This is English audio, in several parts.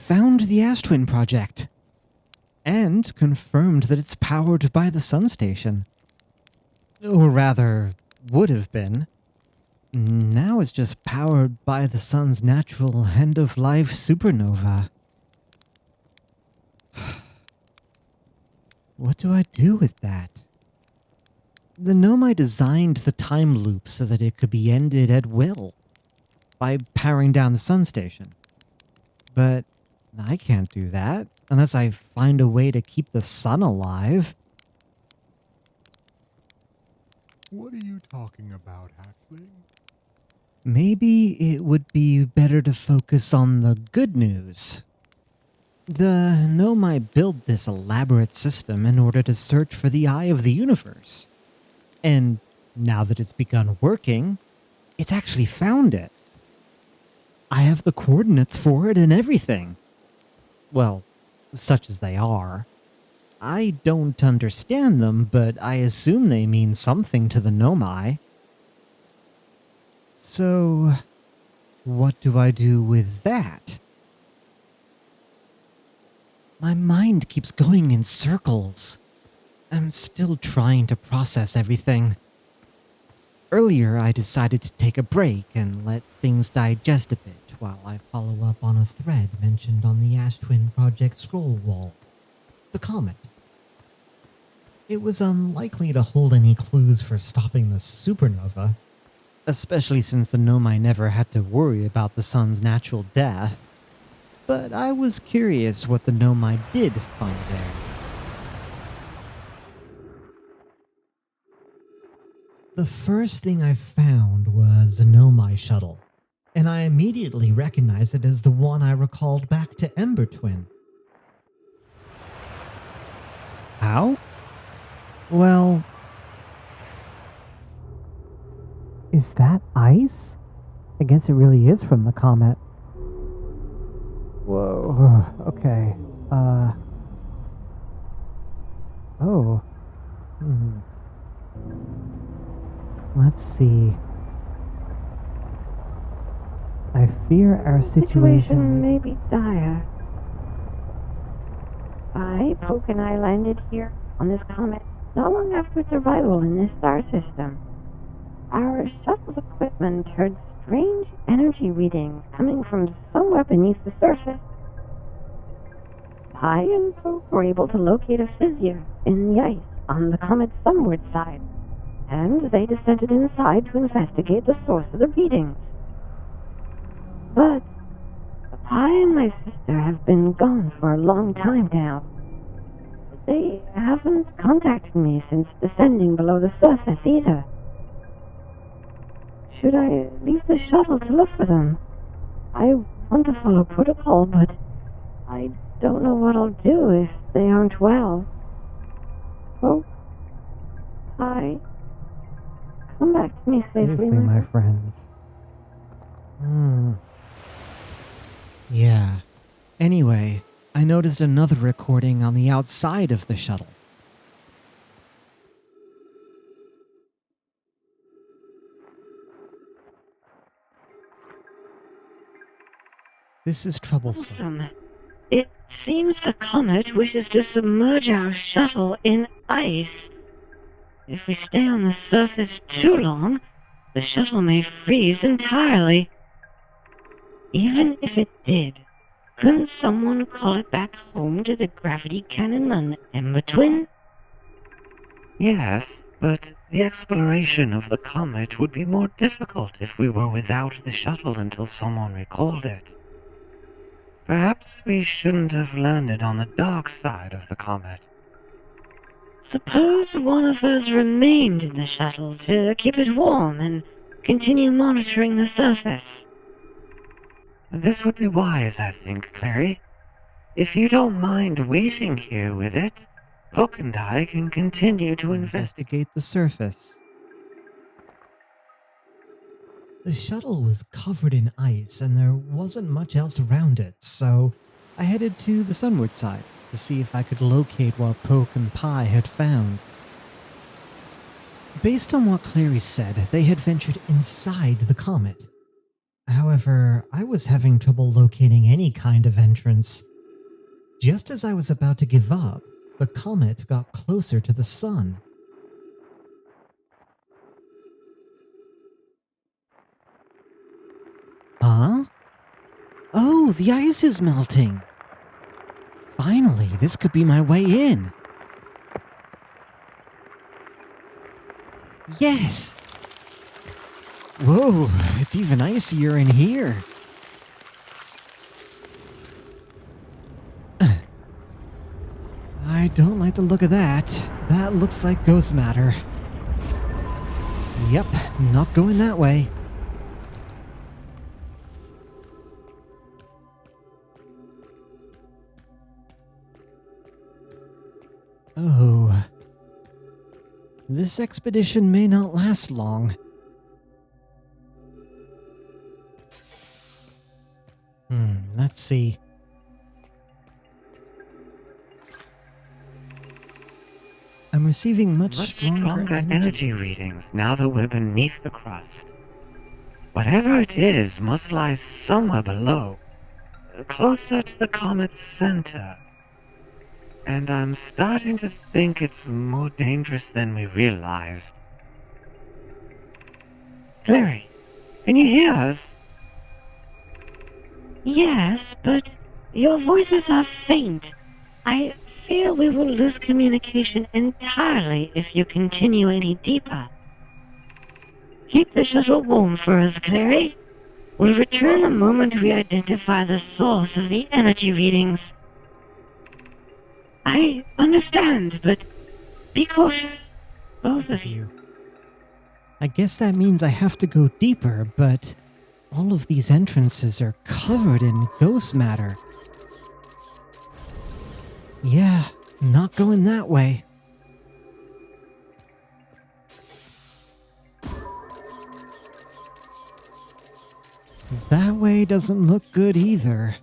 found the Ash Twin project and confirmed that it's powered by the sun station. Or rather, would have been. Now it's just powered by the sun's natural end-of-life supernova. What do I do with that? The Nomai designed the time loop so that it could be ended at will, by powering down the sun station. But I can't do that unless I find a way to keep the sun alive. What are you talking about, Hatchling? Maybe it would be better to focus on the good news. The Nomai built this elaborate system in order to search for the eye of the universe. And now that it's begun working, it's actually found it. I have the coordinates for it and everything. Well, such as they are. I don't understand them, but I assume they mean something to the Nomai. So, what do I do with that? My mind keeps going in circles. I'm still trying to process everything. Earlier, I decided to take a break and let things digest a bit while I follow up on a thread mentioned on the Ash Twin Project scroll wall. The comet. It was unlikely to hold any clues for stopping the supernova, especially since the Nomai never had to worry about the sun's natural death. But I was curious what the Nomai did find there. The first thing I found was a Nomai shuttle, and I immediately recognized it as the one I recalled back to Ember Twin. How? Well, is that ice? I guess it really is from the comet. Whoa, okay, oh, let's see. I fear our situation may be dire. Poke and I landed here on this comet not long after its arrival in this star system. Our shuttle's equipment heard strange energy readings coming from somewhere beneath the surface. Pi and Poke were able to locate a fissure in the ice on the comet's sunward side, and they descended inside to investigate the source of the readings. But Pi and my sister have been gone for a long time now. They haven't contacted me since descending below the surface either. Should I leave the shuttle to look for them? I want to follow protocol, but I don't know what I'll do if they aren't well. Oh, Pi, come back to me safely, my friends. Yeah. Anyway, I noticed another recording on the outside of the shuttle. This is troublesome. Awesome. It seems the comet wishes to submerge our shuttle in ice. If we stay on the surface too long, the shuttle may freeze entirely. Even if it did, couldn't someone call it back home to the gravity cannon on Ember Twin? Yes, but the exploration of the comet would be more difficult if we were without the shuttle until someone recalled it. Perhaps we shouldn't have landed on the dark side of the comet. Suppose one of us remained in the shuttle to keep it warm and continue monitoring the surface. This would be wise, I think, Clary. If you don't mind waiting here with it, Poke and I can continue to investigate the surface. The shuttle was covered in ice and there wasn't much else around it, so I headed to the sunward side to see if I could locate what Poke and Pi had found. Based on what Clary said, they had ventured inside the comet. However, I was having trouble locating any kind of entrance. Just as I was about to give up, the comet got closer to the sun. Huh? Oh, the ice is melting. Finally, this could be my way in. Yes! Whoa, it's even icier in here. I don't like the look of that. That looks like ghost matter. Yep, not going that way. Oh. This expedition may not last long. Let's see. I'm receiving much stronger energy readings now that we're beneath the crust. Whatever it is must lie somewhere below, closer to the comet's center. And I'm starting to think it's more dangerous than we realized. Clary, can you hear us? Yes, but your voices are faint. I fear we will lose communication entirely if you continue any deeper. Keep the shuttle warm for us, Clary. We'll return the moment we identify the source of the energy readings. I understand, but be cautious, both of you. I guess that means I have to go deeper, but all of these entrances are covered in ghost matter. Yeah, not going that way. That way doesn't look good either.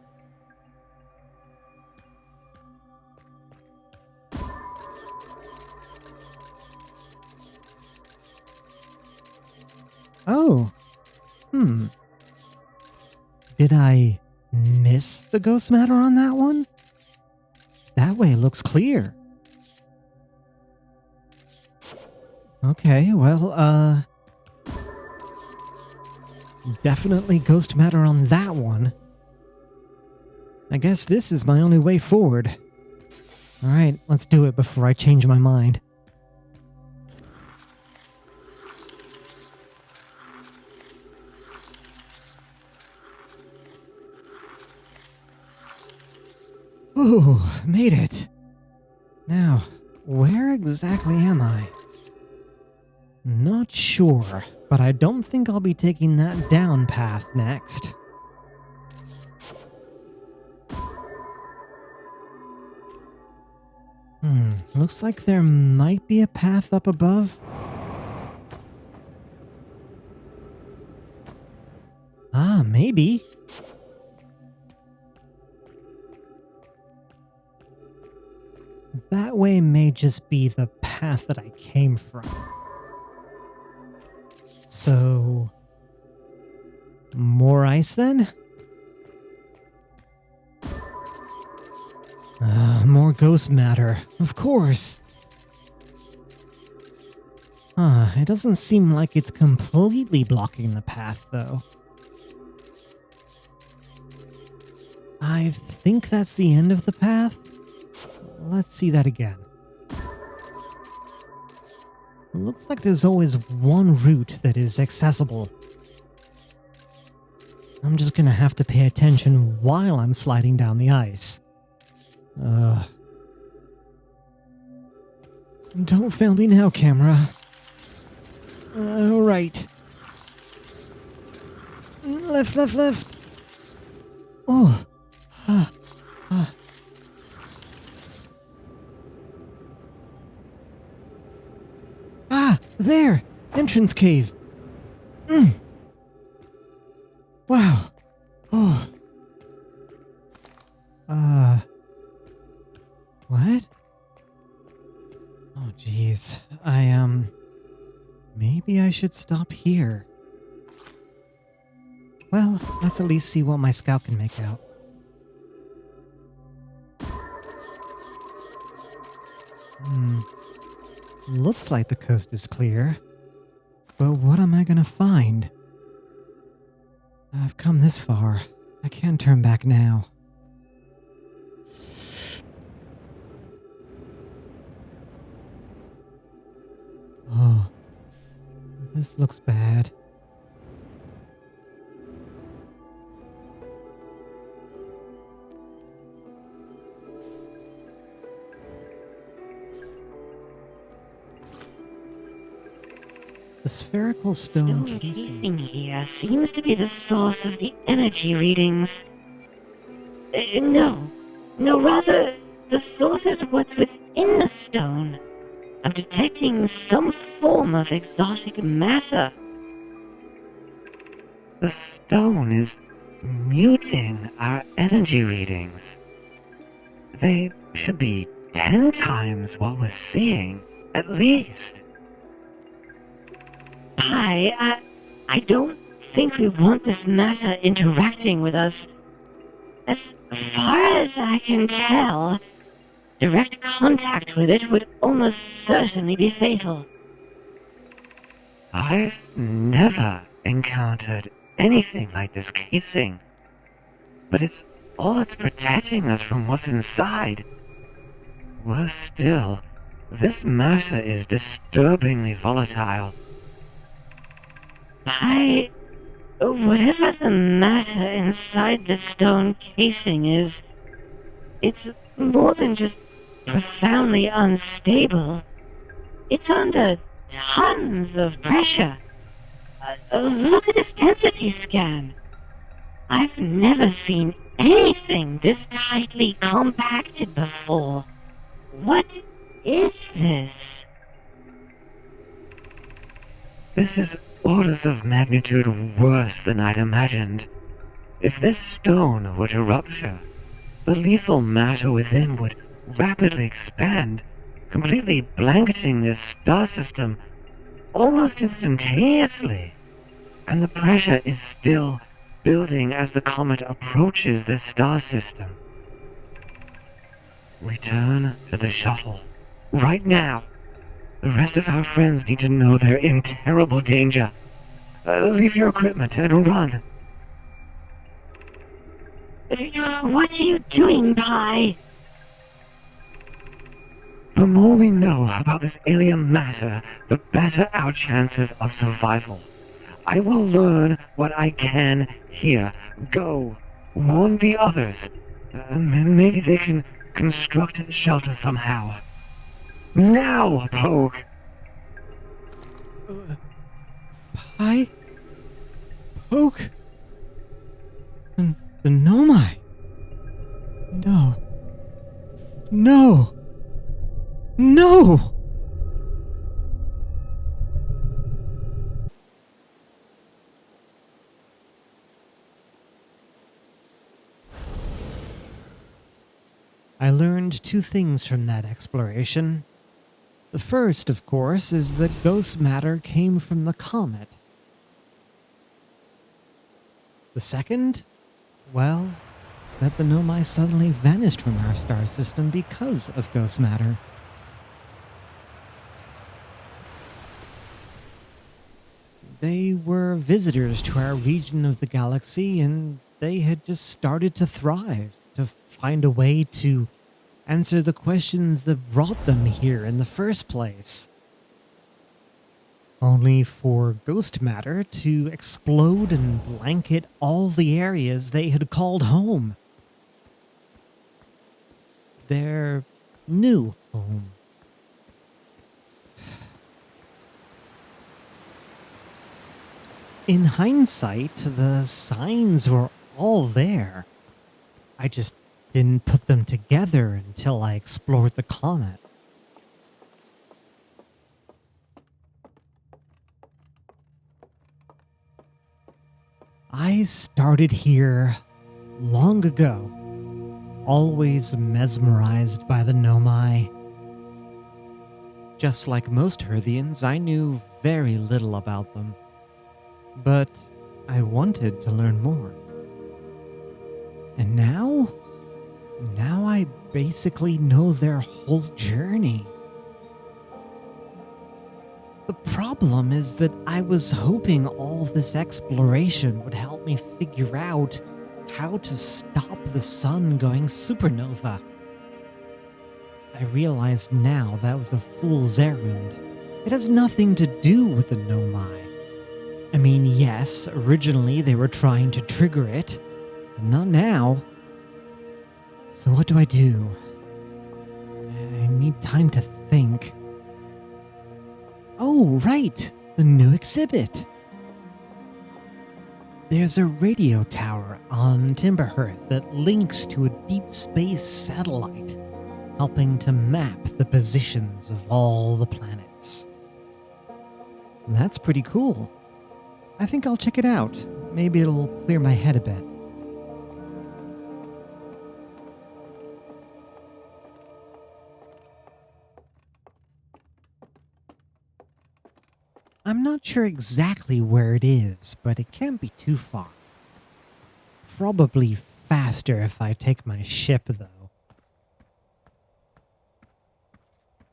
Oh. Did I miss the ghost matter on that one? That way looks clear. Okay, well, definitely ghost matter on that one. I guess this is my only way forward. Alright, let's do it before I change my mind. Ooh, made it. Now, where exactly am I? Not sure, but I don't think I'll be taking that down path next. Looks like there might be a path up above. Ah, maybe. That way may just be the path that I came from. So... more ice then? More ghost matter, of course. It doesn't seem like it's completely blocking the path, though. I think that's the end of the path. Let's see that again. Looks like there's always one route that is accessible. I'm just gonna have to pay attention while I'm sliding down the ice. Don't fail me now, camera. Right. Left, left, left. Oh. Ah, there! Entrance cave. Wow. Oh. What? Oh, jeez. Maybe I should stop here. Well, let's at least see what my scout can make out. Looks like the coast is clear. But what am I gonna find? I've come this far. I can't turn back now. Oh, this looks bad. The spherical stone Stone casing. casing here seems to be the source of the energy readings. No, rather, the source is what's within the stone. I'm detecting some form of exotic matter. The stone is muting our energy readings. They should be 10 times what we're seeing, at least. I don't think we want this matter interacting with us. As far as I can tell, direct contact with it would almost certainly be fatal. I've never encountered anything like this casing. But it's protecting us from what's inside. Worse still, this matter is disturbingly volatile. Whatever the matter inside the stone casing is, it's more than just profoundly unstable. It's under tons of pressure. Look at this density scan. I've never seen anything this tightly compacted before. What is this? This is orders of magnitude worse than I'd imagined. If this stone were to rupture, the lethal matter within would rapidly expand, completely blanketing this star system almost instantaneously. And the pressure is still building as the comet approaches this star system. Return to the shuttle. Right now. The rest of our friends need to know they're in terrible danger. Leave your equipment and run. What are you doing, Pi? The more we know about this alien matter, the better our chances of survival. I will learn what I can here. Go. Warn the others. Maybe they can construct a shelter somehow. Now, Poke! Pi? Poke? The Nomai? No. No! No! I learned two things from that exploration. The first, of course, is that ghost matter came from the comet. The second? Well, that the Nomai suddenly vanished from our star system because of ghost matter. They were visitors to our region of the galaxy, and they had just started to thrive, to find a way to answer the questions that brought them here in the first place. Only for ghost matter to explode and blanket all the areas they had called home. Their new home. In hindsight, the signs were all there. I just didn't put them together until I explored the comet. I started here long ago, always mesmerized by the Nomai. Just like most Hearthians, I knew very little about them. But I wanted to learn more. And now? Now I basically know their whole journey. The problem is that I was hoping all this exploration would help me figure out how to stop the sun going supernova. I realize now that was a fool's errand. It has nothing to do with the Nomai. I mean, yes, originally they were trying to trigger it, but not now. So what do? I need time to think. Oh, right! The new exhibit! There's a radio tower on Timberhearth that links to a deep space satellite, helping to map the positions of all the planets. That's pretty cool. I think I'll check it out. Maybe it'll clear my head a bit. I'm not sure exactly where it is, but it can't be too far. Probably faster if I take my ship, though.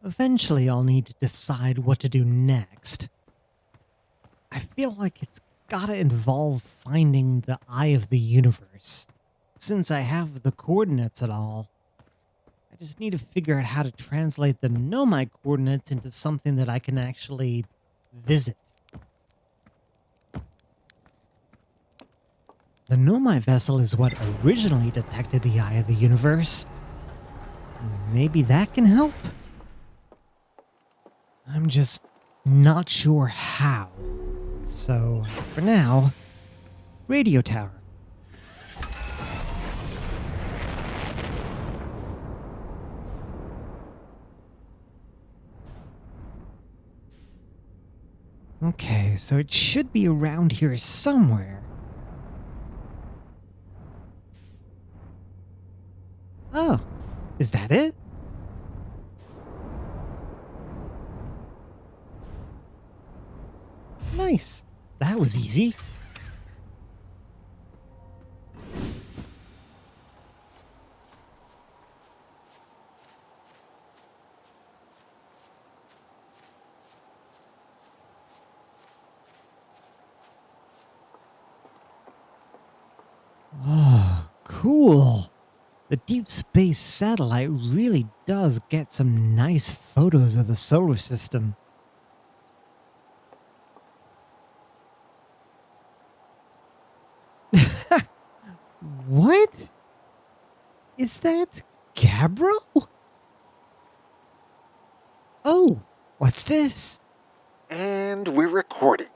Eventually, I'll need to decide what to do next. I feel like it's gotta involve finding the eye of the universe, since I have the coordinates and all. I just need to figure out how to translate the Nomai coordinates into something that I can actually visit. The Nomai vessel is what originally detected the eye of the universe. Maybe that can help? I'm just not sure how. So, for now, radio tower. Okay, so it should be around here somewhere. Oh, is that it? Nice. That was easy. Oh, cool. The deep space satellite really does get some nice photos of the solar system. What? Is that Gabbro? Oh, what's this? And we're recording.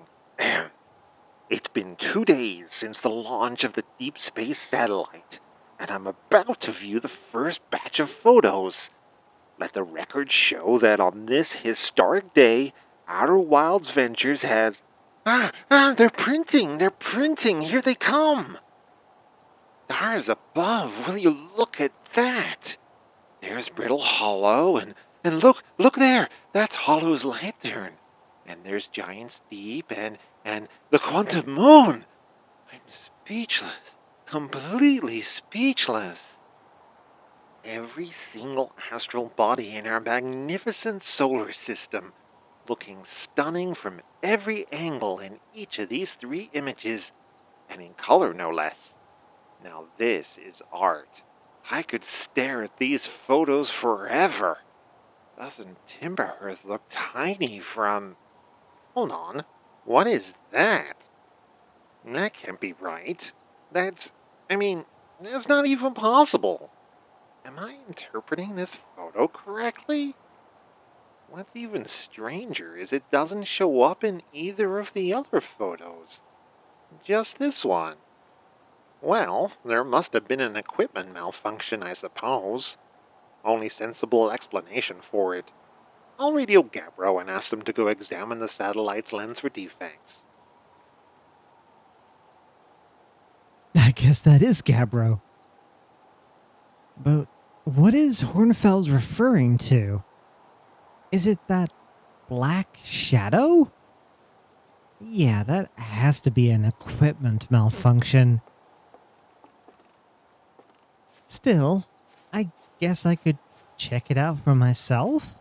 It's been 2 days since the launch of the deep space satellite, and I'm about to view the first batch of photos. Let the record show that on this historic day, Outer Wilds Ventures has... they're printing, here they come! Stars above, will you look at that? There's Brittle Hollow, and look there, that's Hollow's Lantern. And there's Giant's Deep, and the Quantum Moon. I'm speechless, completely speechless. Every single astral body in our magnificent solar system, looking stunning from every angle in each of these 3 images, and in color no less. Now this is art. I could stare at these photos forever. Doesn't Timberhearth look tiny from... Hold on, what is that? That can't be right. That's not even possible. Am I interpreting this photo correctly? What's even stranger is it doesn't show up in either of the other photos. Just this one. Well, there must have been an equipment malfunction, I suppose. Only sensible explanation for it. I'll radio Gabbro and ask them to go examine the satellite's lens for defects. I guess that is Gabbro. But what is Hornfels referring to? Is it that black shadow? Yeah, that has to be an equipment malfunction. Still, I guess I could check it out for myself.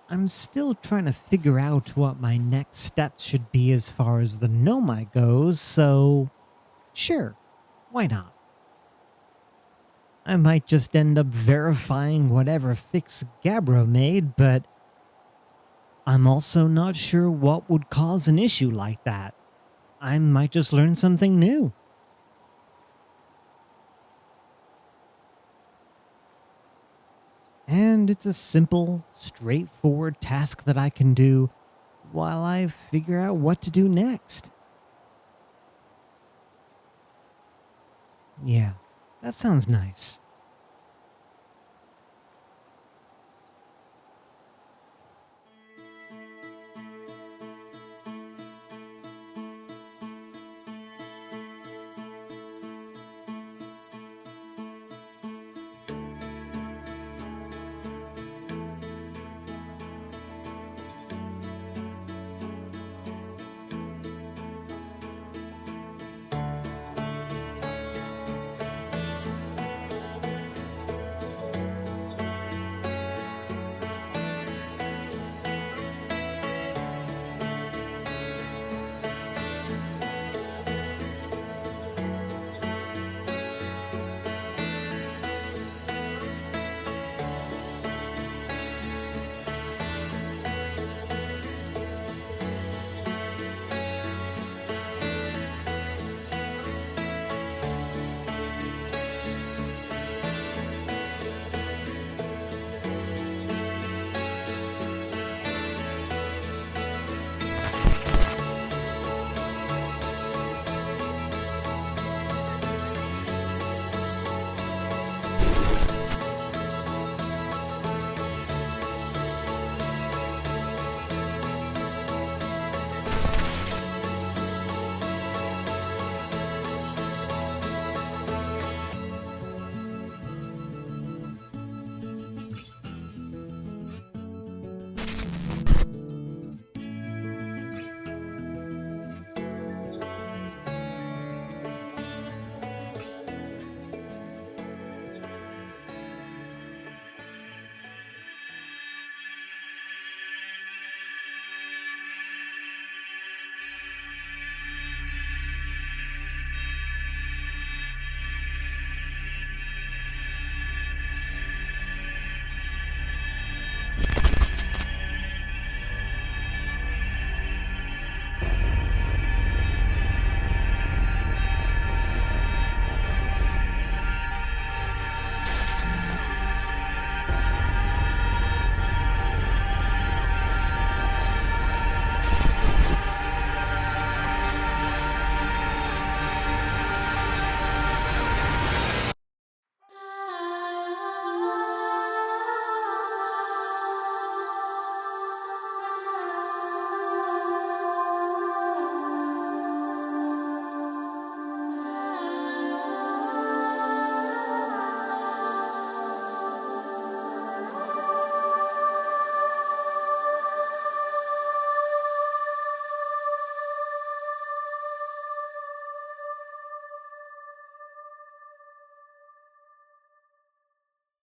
I'm still trying to figure out what my next steps should be as far as the Nomai goes, so sure, why not? I might just end up verifying whatever fix Gabro made, but I'm also not sure what would cause an issue like that. I might just learn something new. And it's a simple, straightforward task that I can do while I figure out what to do next. Yeah, that sounds nice.